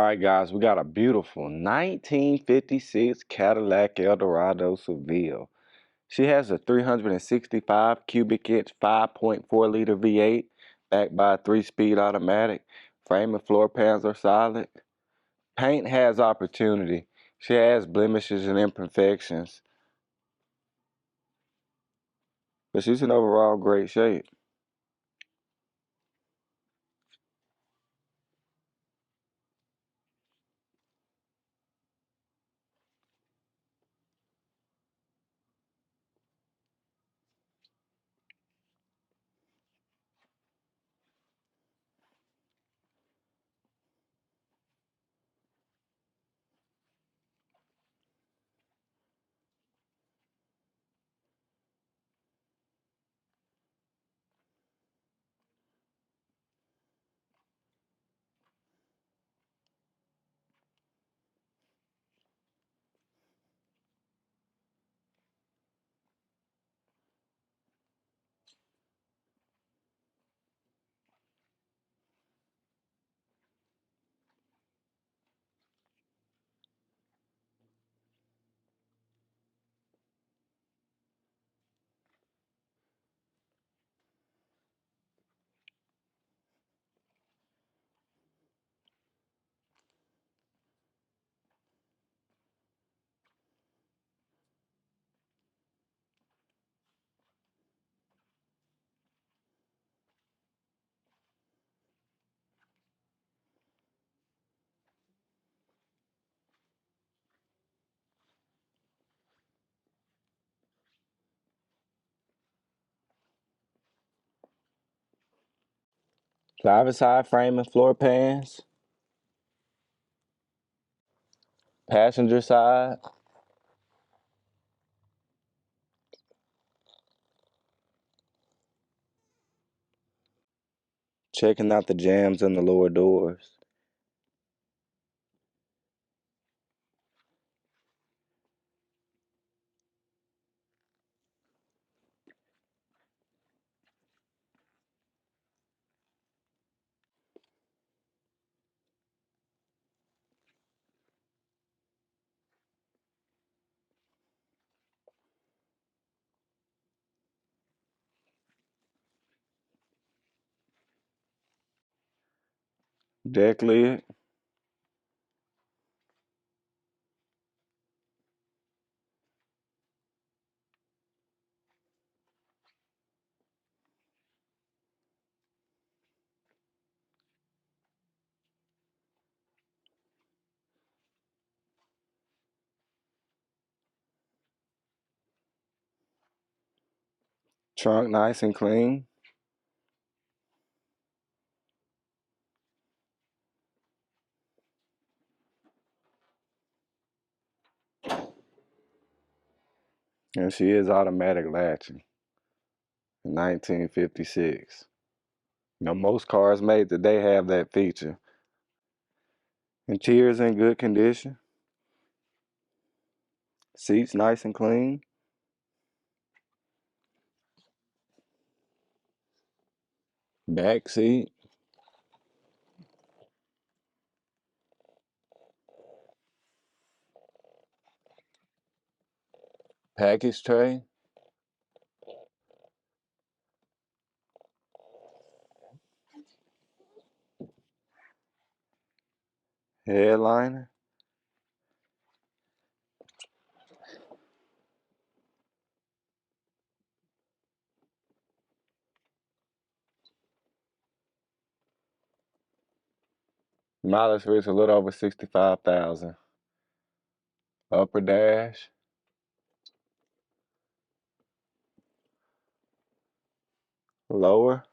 right, guys, we got a beautiful 1956 Cadillac Eldorado Seville. She has a 365 cubic inch 5.4 liter V8 backed by a 3-speed automatic. Frame and floor pans are solid. Paint has opportunity. She has blemishes and imperfections, but she's in overall great shape. Driver side frame and floor pans. Passenger side. Checking out the jambs in the lower doors. Deck lid. Trunk nice and clean. And she is automatic latching in 1956. Most cars made today have that feature. Interior's in good condition. Seats nice and clean. Back seat. Package tray. Headliner. Mileage for it's a little over 65,000. Upper dash. Lower.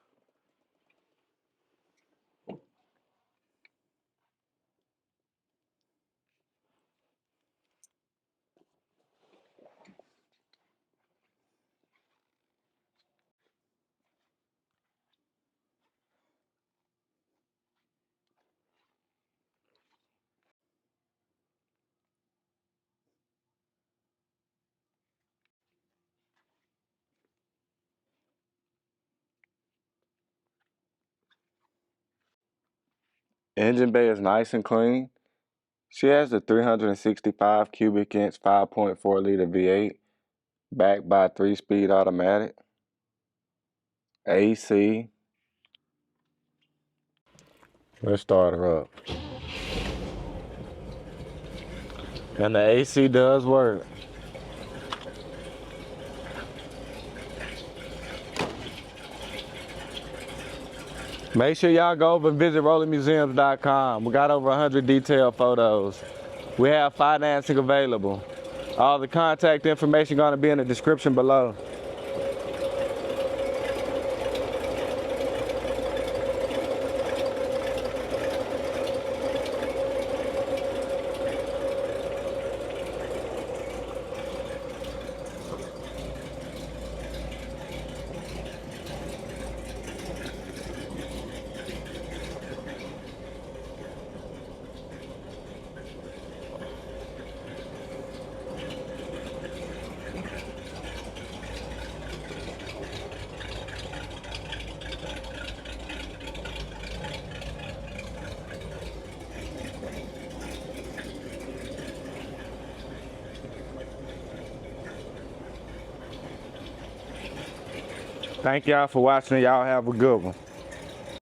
Engine bay is nice and clean. She has a 365 cubic inch 5.4 liter V8 backed by a 3-speed automatic, AC. Let's start her up. And the AC does work. Make sure y'all go over and visit rollingmuseums.com. We got over 100 detailed photos. We have financing available. All the contact information gonna be in the description below. Thank y'all for watching. Y'all have a good one.